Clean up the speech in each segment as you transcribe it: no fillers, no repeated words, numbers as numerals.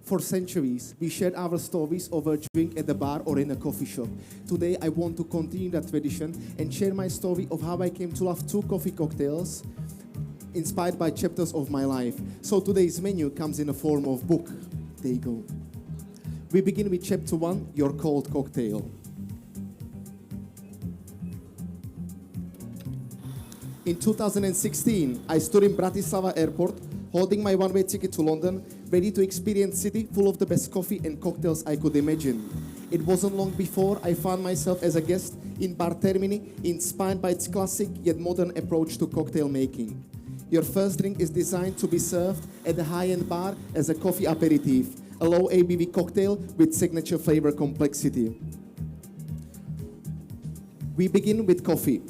For centuries, we shared our stories over a drink at the bar or in a coffee shop. Today, I want to continue that tradition and share my story of how I came to love two coffee cocktails inspired by chapters of my life. So today's menu comes in the form of book. There you go. We begin with chapter 1, Your Cold Cocktail. In 2016, I stood in Bratislava airport holding my one-way ticket to London, ready to experience a city full of the best coffee and cocktails I could imagine. It wasn't long before I found myself as a guest in Bar Termini, inspired by its classic yet modern approach to cocktail making. Your first drink is designed to be served at a high-end bar as a coffee aperitif, a low ABV cocktail with signature flavor complexity. We begin with coffee.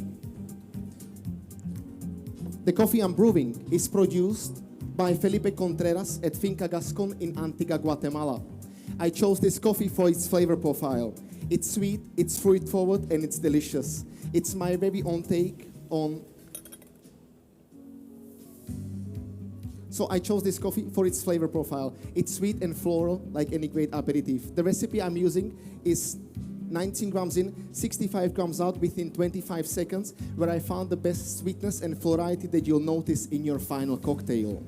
The coffee I'm brewing is produced by Felipe Contreras at Finca Gascon in Antigua, Guatemala. I chose this coffee for its flavor profile. It's sweet, it's fruit-forward, and it's delicious. It's my very own take on... So I chose this coffee for its flavor profile. It's sweet and floral, like any great aperitif. The recipe I'm using is 19 grams in, 65 grams out within 25 seconds, where I found the best sweetness and florality that you'll notice in your final cocktail.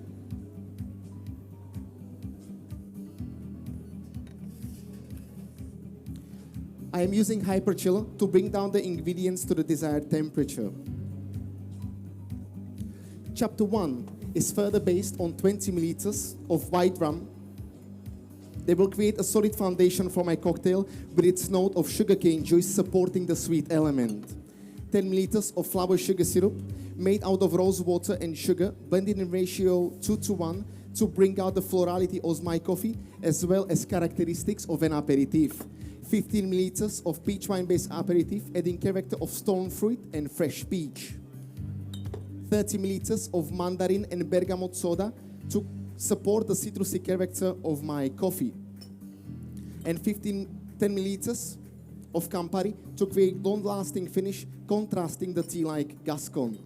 I am using hyperchiller to bring down the ingredients to the desired temperature. Chapter 1 is further based on 20 milliliters of white rum. They will create a solid foundation for my cocktail with its note of sugarcane juice supporting the sweet element. 10 milliliters of flower sugar syrup made out of rose water and sugar blended in ratio 2:1 to bring out the florality of my coffee as well as characteristics of an aperitif. 15 milliliters of peach wine-based aperitif adding character of stone fruit and fresh peach. 30 milliliters of mandarin and bergamot soda to support the citrusy character of my coffee. And 10 milliliters of Campari to create long-lasting finish, contrasting the tea like Gascon.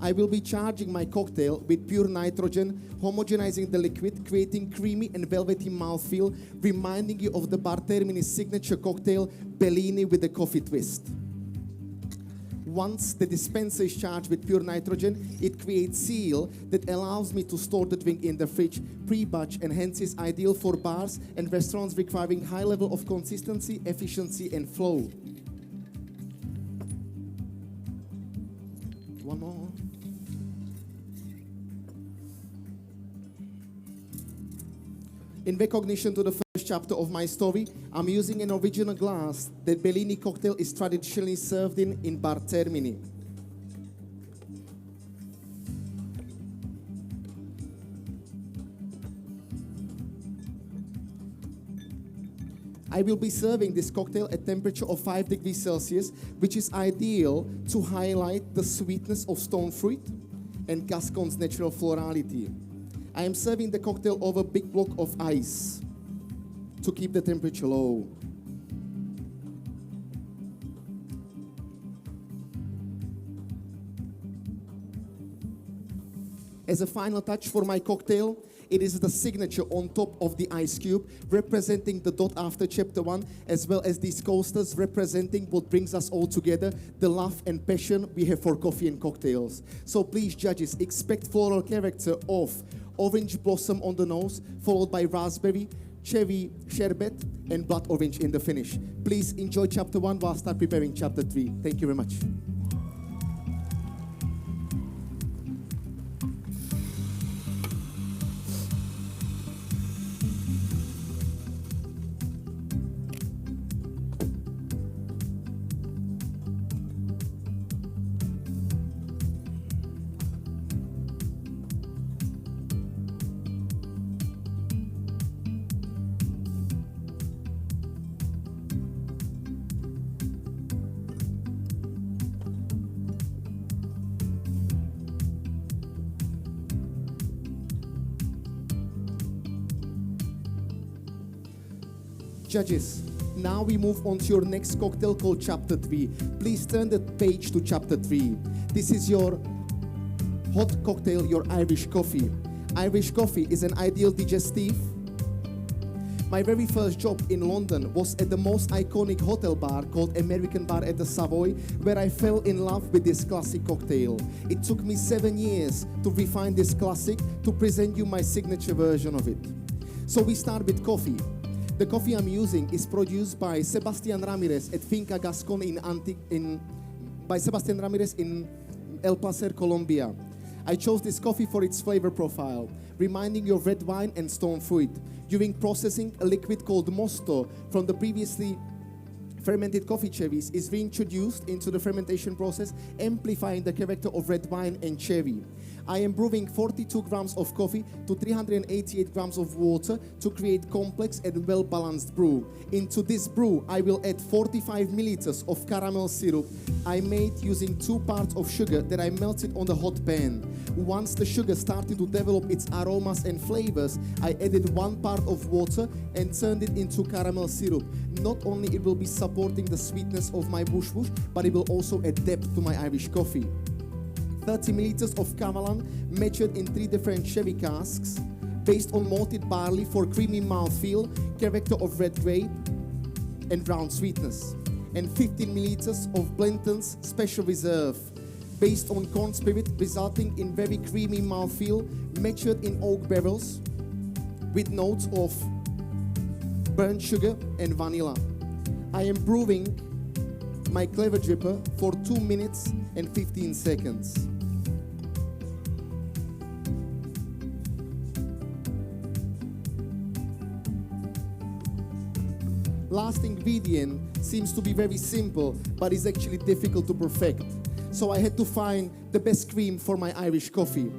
I will be charging my cocktail with pure nitrogen, homogenizing the liquid, creating creamy and velvety mouthfeel, reminding you of the Bar Termini's signature cocktail, Bellini with a coffee twist. Once the dispenser is charged with pure nitrogen, it creates seal that allows me to store the drink in the fridge, pre-batch, and hence is ideal for bars and restaurants requiring high level of consistency, efficiency, and flow. One more. In recognition to the first chapter of my story, I'm using an original glass that Bellini cocktail is traditionally served in Bar Termini. I will be serving this cocktail at temperature of 5 degrees Celsius, which is ideal to highlight the sweetness of stone fruit and Gascon's natural florality. I am serving the cocktail over a big block of ice to keep the temperature low. As a final touch for my cocktail, it is the signature on top of the ice cube, representing the dot after chapter 1, as well as these coasters representing what brings us all together, the love and passion we have for coffee and cocktails. So please, judges, expect floral character of orange blossom on the nose, followed by raspberry, cherry sherbet, and blood orange in the finish. Please enjoy chapter 1 while I start preparing chapter 3. Thank you very much. Judges, now we move on to your next cocktail called Chapter 3. Please turn the page to Chapter 3. This is your hot cocktail your Irish coffee. Irish coffee is an ideal digestive. My very first job in London was at the most iconic hotel bar called American Bar at the Savoy, where I fell in love with this classic cocktail. It took me 7 years to refine this classic to present you my signature version of it. So we start with coffee. The coffee I'm using is produced by Sebastian Ramirez at Finca Gascon by Sebastian Ramirez in El Placer, Colombia. I chose this coffee for its flavor profile, reminding you of red wine and stone fruit. During processing, a liquid called mosto from the previously fermented coffee cherries is reintroduced into the fermentation process, amplifying the character of red wine and cherry. I am brewing 42 grams of coffee to 388 grams of water to create complex and well-balanced brew. Into this brew, I will add 45 milliliters of caramel syrup I made using 2 parts of sugar that I melted on the hot pan. Once the sugar started to develop its aromas and flavors, I added 1 part of water and turned it into caramel syrup. Not only it will be supporting the sweetness of my bush, but it will also add depth to my Irish coffee. 30 milliliters of Kavalan matured in 3 different sherry casks based on malted barley for creamy mouthfeel, character of red grape, and brown sweetness. And 15 milliliters of Blenton's Special Reserve based on corn spirit, resulting in very creamy mouthfeel, matured in oak barrels with notes of burnt sugar and vanilla. I am brewing my clever dripper for 2 minutes and 15 seconds. Last ingredient seems to be very simple, but is actually difficult to perfect. So I had to find the best cream for my Irish coffee.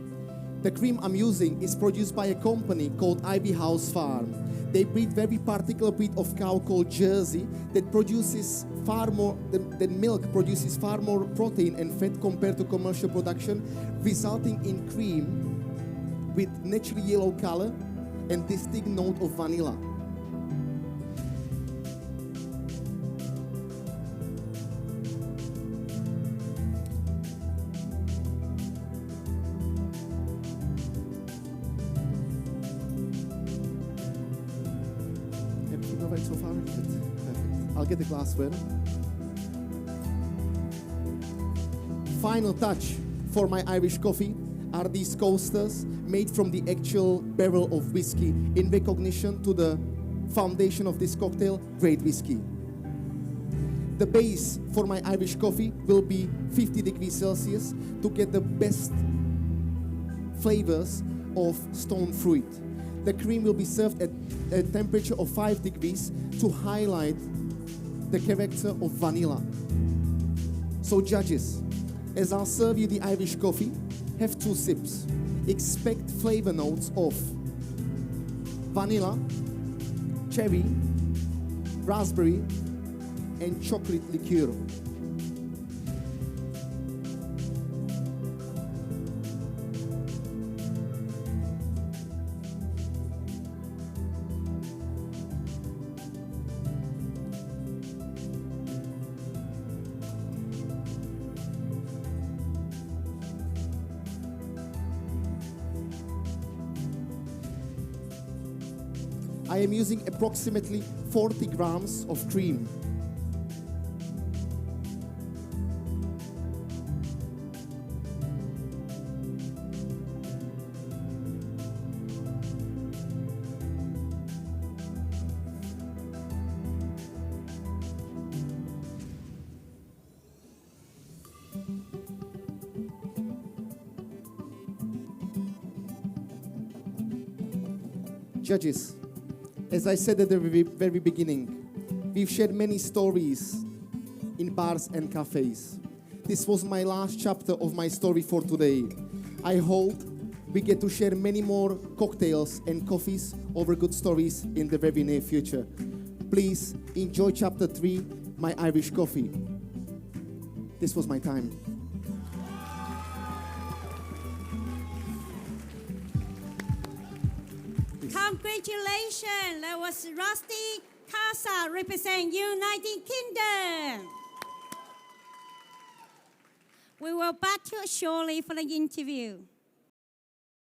The cream I'm using is produced by a company called Ivy House Farm. They breed very particular breed of cow called Jersey that produces far more, the milk produces far more protein and fat compared to commercial production, resulting in cream with naturally yellow color and distinct note of vanilla. So far, perfect. I'll get the glassware. Final touch for my Irish coffee are these coasters made from the actual barrel of whiskey in recognition to the foundation of this cocktail, great whiskey. The base for my Irish coffee will be 50 degrees Celsius to get the best flavors of stone fruit. The cream will be served at a temperature of 5 degrees to highlight the character of vanilla. So judges, as I'll serve you the Irish coffee, have 2 sips. Expect flavor notes of vanilla, cherry, raspberry, and chocolate liqueur. I am using approximately 40 grams of cream. Judges, as I said at the very beginning, we've shared many stories in bars and cafes. This was my last chapter of my story for today. I hope we get to share many more cocktails and coffees over good stories in the very near future. Please enjoy chapter 3, my Irish coffee. This was my time. Congratulations! That was Rusty Kasar representing United Kingdom. We will back to you shortly for the interview.